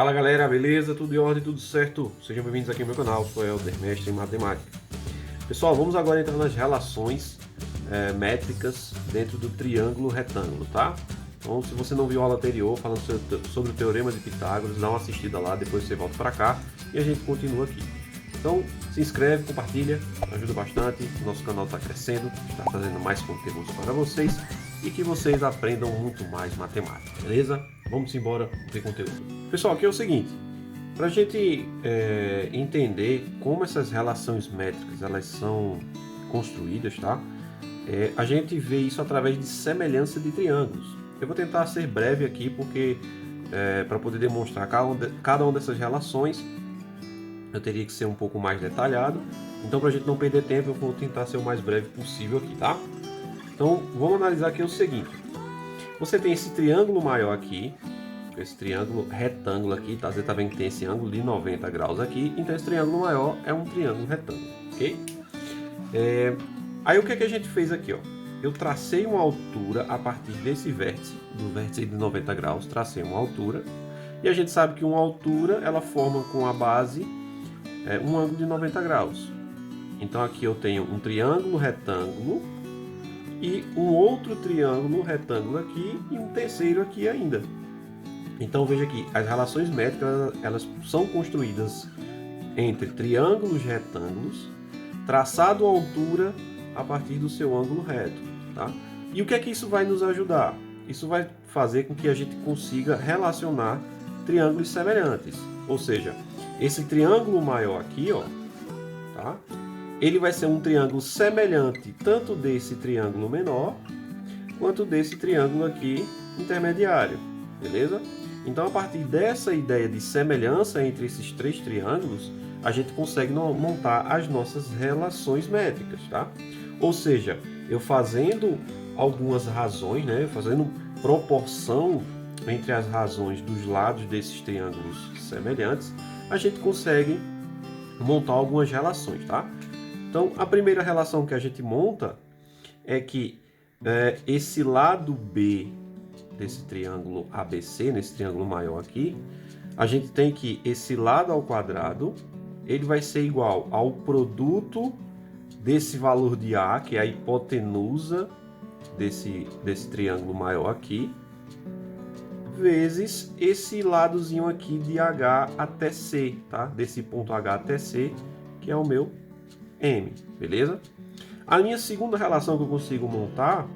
Fala galera, beleza? Tudo em ordem, tudo certo? Sejam bem-vindos aqui ao meu canal, sou Helder, mestre em matemática. Pessoal, vamos agora entrar nas relações métricas dentro do triângulo retângulo, tá? Então, se você não viu a aula anterior falando sobre o Teorema de Pitágoras, dá uma assistida lá, depois você volta para cá e a gente continua aqui. Então, se inscreve, compartilha, ajuda bastante, o nosso canal está crescendo, está trazendo mais conteúdos para vocês e que vocês aprendam muito mais matemática, beleza? Vamos embora ver conteúdo. Pessoal, aqui é o seguinte, para a gente entender como essas relações métricas elas são construídas, tá? A gente vê isso através de semelhança de triângulos. Eu vou tentar ser breve aqui porque para poder demonstrar cada uma dessas relações eu teria que ser um pouco mais detalhado. Então, para a gente não perder tempo, eu vou tentar ser o mais breve possível aqui, tá? Então, vamos analisar aqui o seguinte. Você tem esse triângulo maior aqui, esse triângulo retângulo aqui, tá? Você tá vendo que tem esse ângulo de 90 graus aqui, então esse triângulo maior é um triângulo retângulo, ok? Aí o que é que a gente fez aqui, ó? Eu tracei uma altura a partir desse vértice, do vértice de 90 graus, tracei uma altura, e a gente sabe que uma altura, ela forma com a base um ângulo de 90 graus. Então aqui eu tenho um triângulo retângulo, e um outro triângulo retângulo aqui e um terceiro aqui ainda. Então veja aqui, as relações métricas elas são construídas entre triângulos retângulos, traçado a altura a partir do seu ângulo reto, tá? E o que é que isso vai nos ajudar? Isso vai fazer com que a gente consiga relacionar triângulos semelhantes. Ou seja, esse triângulo maior aqui, ó, tá? Ele vai ser um triângulo semelhante tanto desse triângulo menor quanto desse triângulo aqui intermediário, beleza? Então, a partir dessa ideia de semelhança entre esses três triângulos, a gente consegue montar as nossas relações métricas, tá? Ou seja, eu fazendo algumas razões, né, fazendo proporção entre as razões dos lados desses triângulos semelhantes, a gente consegue montar algumas relações, tá? Então, a primeira relação que a gente monta é que esse lado B desse triângulo ABC, nesse triângulo maior aqui, a gente tem que esse lado ao quadrado, ele vai ser igual ao produto desse valor de A, que é a hipotenusa desse triângulo maior aqui, vezes esse ladozinho aqui de H até C, tá? Desse ponto H até C, que é o meu M, beleza? A minha segunda relação que eu consigo montar,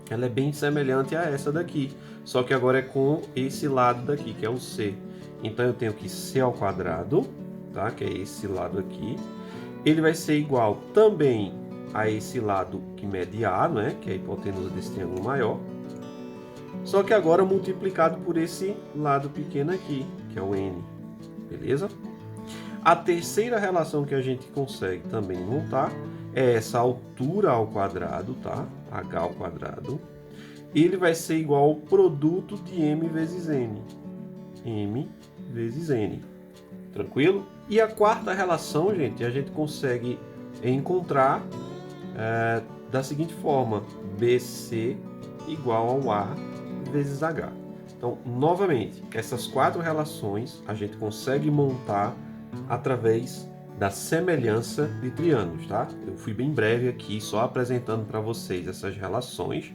ela é bem semelhante a essa daqui, só que agora é com esse lado daqui, que é o C. Então eu tenho que C ao quadrado, tá? Que é esse lado aqui. Ele vai ser igual também a esse lado que mede A, né? Que é a hipotenusa desse triângulo maior. Só que agora multiplicado por esse lado pequeno aqui, que é o N, beleza? A terceira relação que a gente consegue também montar é essa altura ao quadrado, tá? H ao quadrado. Ele vai ser igual ao produto de M vezes N. M vezes N. Tranquilo? E a quarta relação, gente, a gente consegue encontrar da seguinte forma. BC igual ao A vezes H. Então, novamente, essas quatro relações a gente consegue montar através da semelhança de triângulos, tá? Eu fui bem breve aqui, só apresentando para vocês essas relações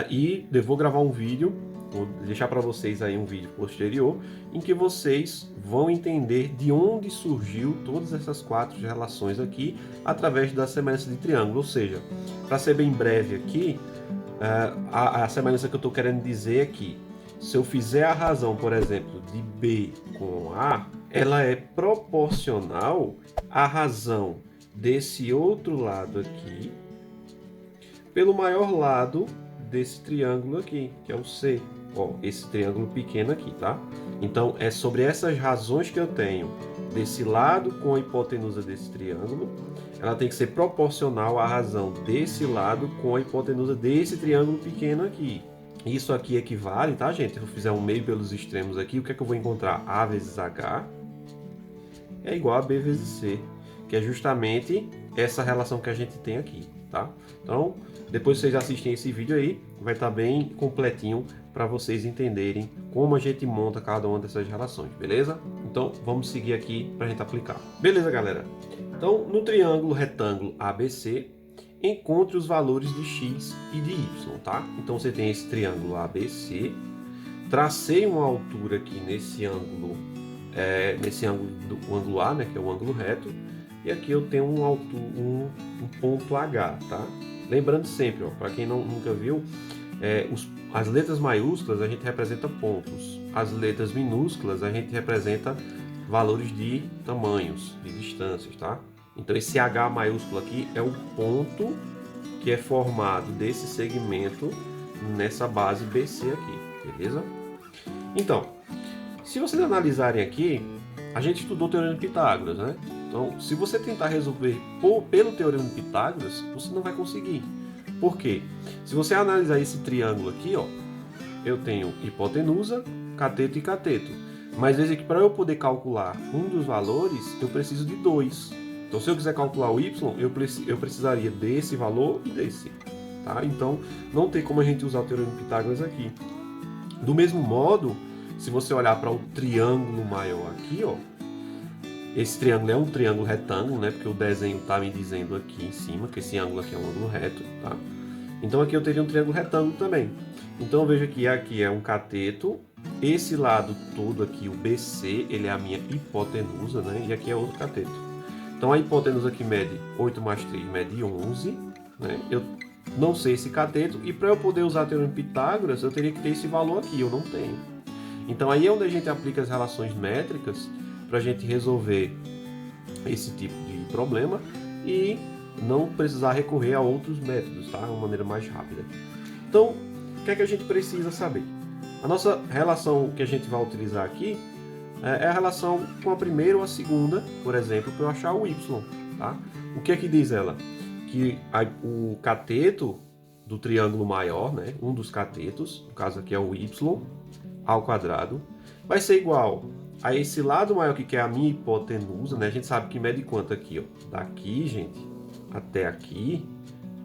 e eu vou gravar um vídeo, vou deixar para vocês aí um vídeo posterior, em que vocês vão entender de onde surgiu todas essas quatro relações aqui através da semelhança de triângulo, ou seja, para ser bem breve aqui, a semelhança que eu estou querendo dizer é que se eu fizer a razão, por exemplo, de B com A, ela é proporcional à razão desse outro lado aqui pelo maior lado desse triângulo aqui, que é o C. Ó, esse triângulo pequeno aqui, tá? Então, é sobre essas razões que eu tenho desse lado com a hipotenusa desse triângulo, ela tem que ser proporcional à razão desse lado com a hipotenusa desse triângulo pequeno aqui. Isso aqui equivale, tá, gente? Se eu fizer um meio pelos extremos aqui, o que é que eu vou encontrar? A vezes H é igual a B vezes C, que é justamente essa relação que a gente tem aqui, tá? Então, depois vocês assistem esse vídeo aí, vai estar bem completinho para vocês entenderem como a gente monta cada uma dessas relações, beleza? Então, vamos seguir aqui para a gente aplicar. Beleza, galera? Então, no triângulo retângulo ABC, encontre os valores de x e de y, tá? Então, você tem esse triângulo ABC, tracei uma altura aqui nesse ângulo, o ângulo A, né, que é o ângulo reto, e aqui eu tenho um ponto H, tá? Lembrando sempre, para quem nunca viu, as letras maiúsculas a gente representa pontos, as letras minúsculas a gente representa valores de tamanhos, de distâncias, tá? Então esse H maiúsculo aqui é o ponto que é formado desse segmento nessa base BC aqui, beleza? Então, se vocês analisarem aqui, a gente estudou o Teorema de Pitágoras, né? Então, se você tentar resolver pelo Teorema de Pitágoras, você não vai conseguir. Por quê? Se você analisar esse triângulo aqui, ó, eu tenho hipotenusa, cateto e cateto. Mas veja que para eu poder calcular um dos valores, eu preciso de dois. Então, se eu quiser calcular o y, eu precisaria desse valor e desse. Tá? Então, não tem como a gente usar o Teorema de Pitágoras aqui. Do mesmo modo, se você olhar para o triângulo maior aqui, ó, esse triângulo é um triângulo retângulo, né? Porque o desenho está me dizendo aqui em cima que esse ângulo aqui é um ângulo reto, tá? Então aqui eu teria um triângulo retângulo também. Então veja que aqui é um cateto, esse lado todo aqui, o BC, ele é a minha hipotenusa, né? E aqui é outro cateto. Então a hipotenusa aqui mede 8 mais 3, mede 11, né? Eu não sei esse cateto, e para eu poder usar o Teorema de Pitágoras, eu teria que ter esse valor aqui, eu não tenho. Então aí é onde a gente aplica as relações métricas para a gente resolver esse tipo de problema e não precisar recorrer a outros métodos, tá? Uma maneira mais rápida. Então, o que é que a gente precisa saber? A nossa relação que a gente vai utilizar aqui é a relação com a primeira ou a segunda, por exemplo, para eu achar o y, tá? O que é que diz ela? Que o cateto do triângulo maior, né? Um dos catetos, no caso aqui é o y ao quadrado, vai ser igual a esse lado maior aqui, que é a minha hipotenusa, né? A gente sabe que mede quanto aqui, ó? Daqui, gente, até aqui,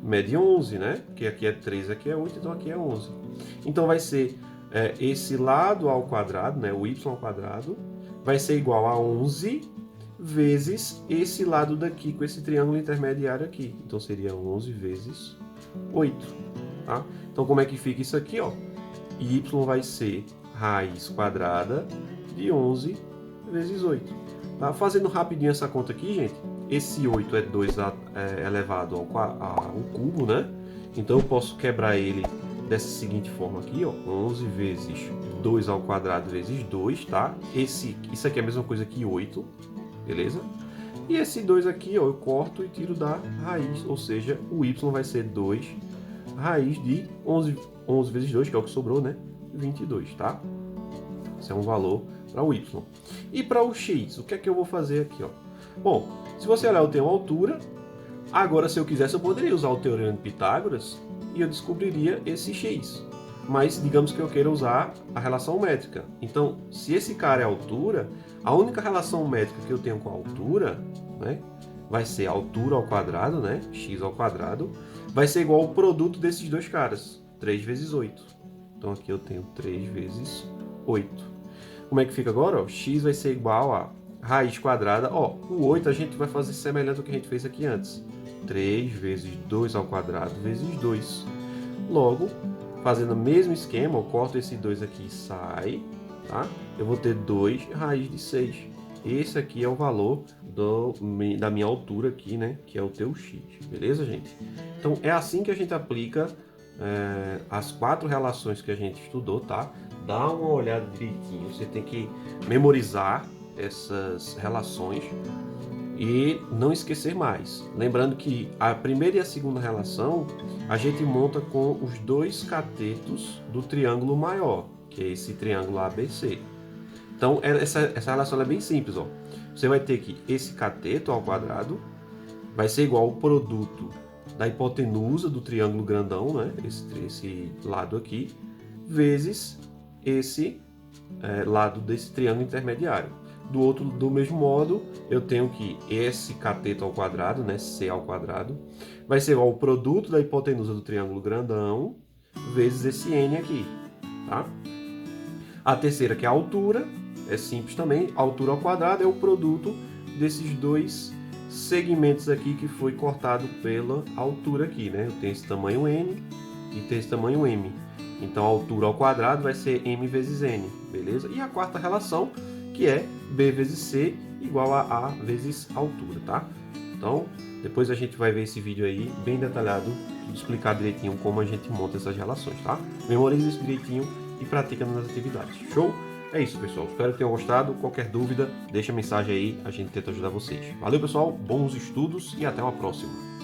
mede 11, né? Porque aqui é 3, aqui é 8, então aqui é 11. Então vai ser esse lado ao quadrado, né? O y ao quadrado, vai ser igual a 11 vezes esse lado daqui, com esse triângulo intermediário aqui. Então seria 11 vezes 8, tá? Então como é que fica isso aqui, ó? Y vai ser raiz quadrada de 11 vezes 8. Tá? Fazendo rapidinho essa conta aqui, gente, esse 8 é 2 elevado ao cubo, né? Então eu posso quebrar ele dessa seguinte forma aqui, ó, 11 vezes 2 ao quadrado vezes 2, tá? Isso aqui é a mesma coisa que 8, beleza? E esse 2 aqui, ó, eu corto e tiro da raiz, ou seja, o y vai ser 2 raiz de 11 vezes 2, que é o que sobrou, né? 22, tá? Esse é um valor para o y. E para o x, o que é que eu vou fazer aqui, ó? Bom, se você olhar, eu tenho altura. Agora, se eu quisesse, eu poderia usar o Teorema de Pitágoras e eu descobriria esse x. Mas, digamos que eu queira usar a relação métrica. Então, se esse cara é altura, a única relação métrica que eu tenho com a altura, né, vai ser a altura ao quadrado, né, x ao quadrado, vai ser igual ao produto desses dois caras, 3 vezes 8. Então, aqui eu tenho 3 vezes 8. Como é que fica agora? Ó, x vai ser igual a raiz quadrada. Ó, o 8 a gente vai fazer semelhante ao que a gente fez aqui antes. 3 vezes 2 ao quadrado vezes 2. Logo, fazendo o mesmo esquema, eu corto esse 2 aqui e sai, tá? Eu vou ter 2 raiz de 6. Esse aqui é o valor da minha altura aqui, né? Que é o teu x, beleza, gente? Então, é assim que a gente aplica as 4 relações que a gente estudou, tá? Dá uma olhada direitinho, você tem que memorizar essas relações e não esquecer mais. Lembrando que a primeira e a segunda relação a gente monta com os dois catetos do triângulo maior, que é esse triângulo ABC. Então essa relação é bem simples, ó. Você vai ter que esse cateto ao quadrado vai ser igual ao produto da hipotenusa do triângulo grandão, né? Esse lado aqui, vezes esse lado desse triângulo intermediário. Do mesmo modo, eu tenho que esse cateto ao quadrado, né, C ao quadrado, vai ser igual ao produto da hipotenusa do triângulo grandão vezes esse N aqui, tá? A terceira, que é a altura, é simples também, a altura ao quadrado é o produto desses dois segmentos aqui que foi cortado pela altura aqui, né? Eu tenho esse tamanho N e tenho esse tamanho M. Então a altura ao quadrado vai ser M vezes N, beleza? E a quarta relação, que é B vezes C igual a A vezes altura, tá? Então, depois a gente vai ver esse vídeo aí, bem detalhado, explicar direitinho como a gente monta essas relações, tá? Memorize isso direitinho e pratica nas atividades. Show? É isso, pessoal. Espero que tenham gostado. Qualquer dúvida, deixa a mensagem aí, a gente tenta ajudar vocês. Valeu, pessoal. Bons estudos e até uma próxima.